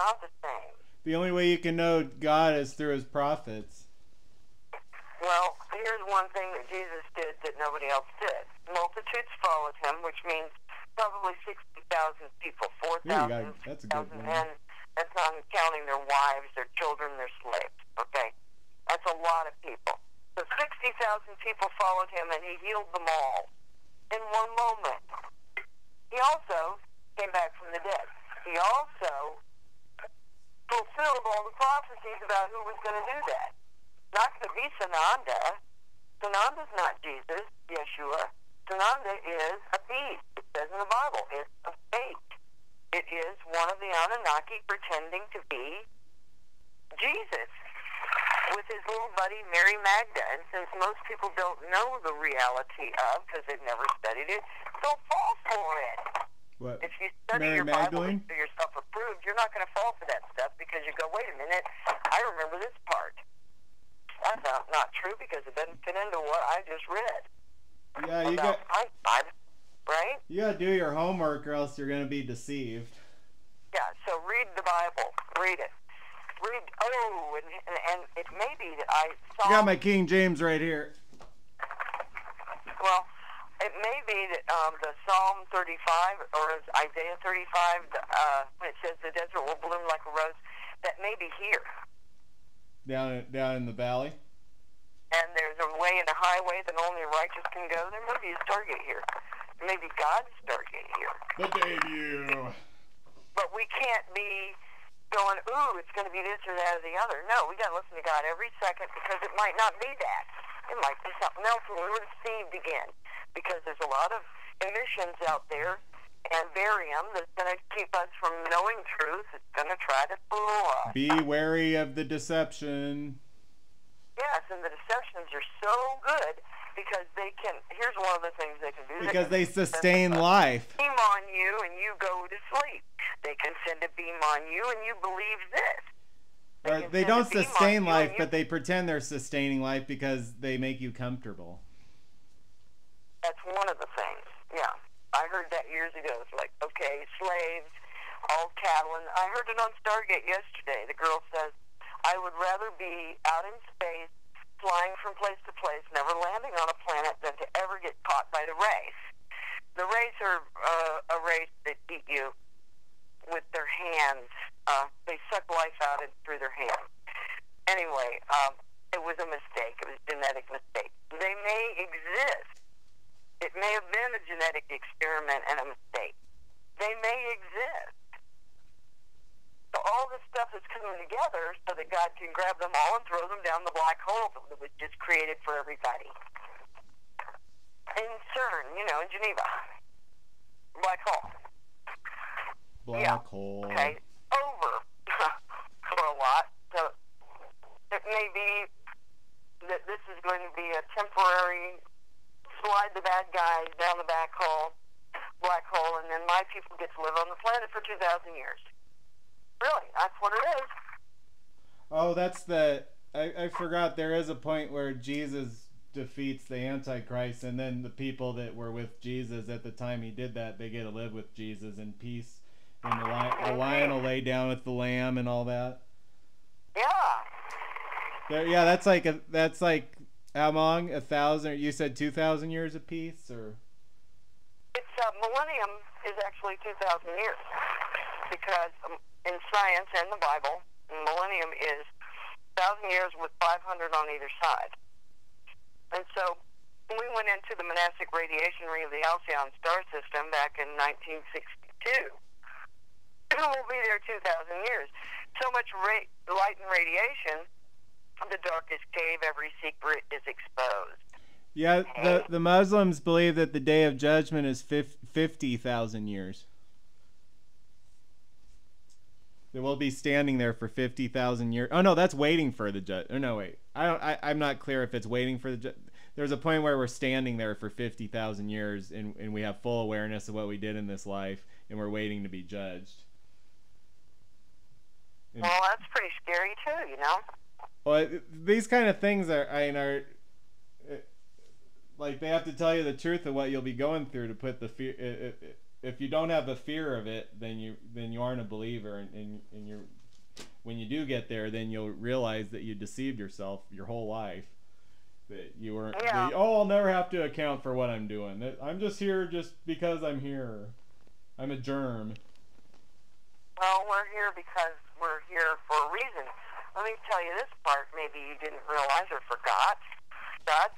not the same. The only way you can know God is through his prophets. Well, here's one thing that Jesus did that nobody else did. Multitudes followed him, which means probably 60,000 people, 4,000, that's a good one. men. That's not counting their wives, their children, their slaves. Okay? That's a lot of people. So 60,000 people followed him, and he healed them all in one moment. He also came back from the dead. He also fulfilled all the prophecies about who was going to do that. Not going to be Sananda. Sananda's not Jesus, Yeshua. Sananda is a beast. It says in the Bible, it's a fake. It is one of the Anunnaki pretending to be Jesus with his little buddy Mary Magda. And since most people don't know the reality of, because they've never studied it, don't fall for it. What? If you study Mary your Magdalene? Bible to yourself approved, you're not going to fall for that stuff because you go, wait a minute, I remember this part. That's not true because it doesn't fit into what I just read. Yeah, you got. Right? You got to do your homework, or else you're going to be deceived. Yeah. So read the Bible. Read it. Read. Oh, and it may be that I saw. I got my King James right here. Well, it may be that the Psalm 35 or Isaiah 35, when it says the desert will bloom like a rose, that may be here. Down in the valley. And there's a way and a highway that only a righteous can go. There may be a Stargate here. Maybe God's Stargate here. The debut. But we can't be going, ooh, it's going to be this or that or the other. No, we got to listen to God every second because it might not be that. It might be something else and we're deceived again. Because there's a lot of emissions out there and barium that's going to keep us from knowing truth. It's going to try to fool us. Be wary of the deception. Yes, and the deceptions are so good because they can, here's one of the things they can do. Because they sustain life. Beam on you and you go to sleep. They can send a beam on you and you believe this. They don't sustain life, but they pretend they're sustaining life because they make you comfortable. That's one of the things, yeah. I heard that years ago. It's like, okay, slaves, all cattle. And I heard it on Stargate yesterday. The girl says, I would rather be out in space, flying from place to place, never landing on a planet, than to ever get caught by the race. The race are a race that eat you with their hands. They suck life out through their hands. Anyway, it was a mistake. It was a genetic mistake. They may exist. It may have been a genetic experiment and a mistake. They may exist. So all this stuff is coming together so that God can grab them all and throw them down the black hole that was just created for everybody. In CERN, in Geneva. Black hole. Black hole. Okay. Over for a lot. So it may be that this is going to be a temporary slide the bad guys down the black hole, and then my people get to live on the planet for 2,000 years. Really, that's what it is. Oh, that's I forgot there is a point where Jesus defeats the Antichrist, and then the people that were with Jesus at the time he did that, they get to live with Jesus in peace, and the lion will lay down with the lamb and all that. Yeah. Yeah, that's like how long? 1,000? You said 2,000 years of peace, or? It's millennium is actually 2,000 years because in science and the Bible, millennium is 1,000 years with 500 on either side. And so we went into the monastic radiation ring of the Alcyon star system back in 1962. We'll be there 2,000 years. So much light and radiation. The darkest cave, every secret is exposed. Yeah, the Muslims believe that the Day of Judgment is 50,000 years. They will be standing there for 50,000 years. Oh no, that's waiting for the judge. Oh no, wait. I'm not clear if it's waiting for the judge. There's a point where we're standing there for 50,000 years, and we have full awareness of what we did in this life, and we're waiting to be judged. Well, that's pretty scary too, Well, these kind of things are like they have to tell you the truth of what you'll be going through to put the fear. if you don't have a fear of it, then you aren't a believer, and you're, when you do get there, then you'll realize that you deceived yourself your whole life. That you weren't. Yeah. I'll never have to account for what I'm doing. I'm just here just because I'm here. I'm a germ. Well, we're here because we're here for a reason. Let me tell you this part. Maybe you didn't realize or forgot. God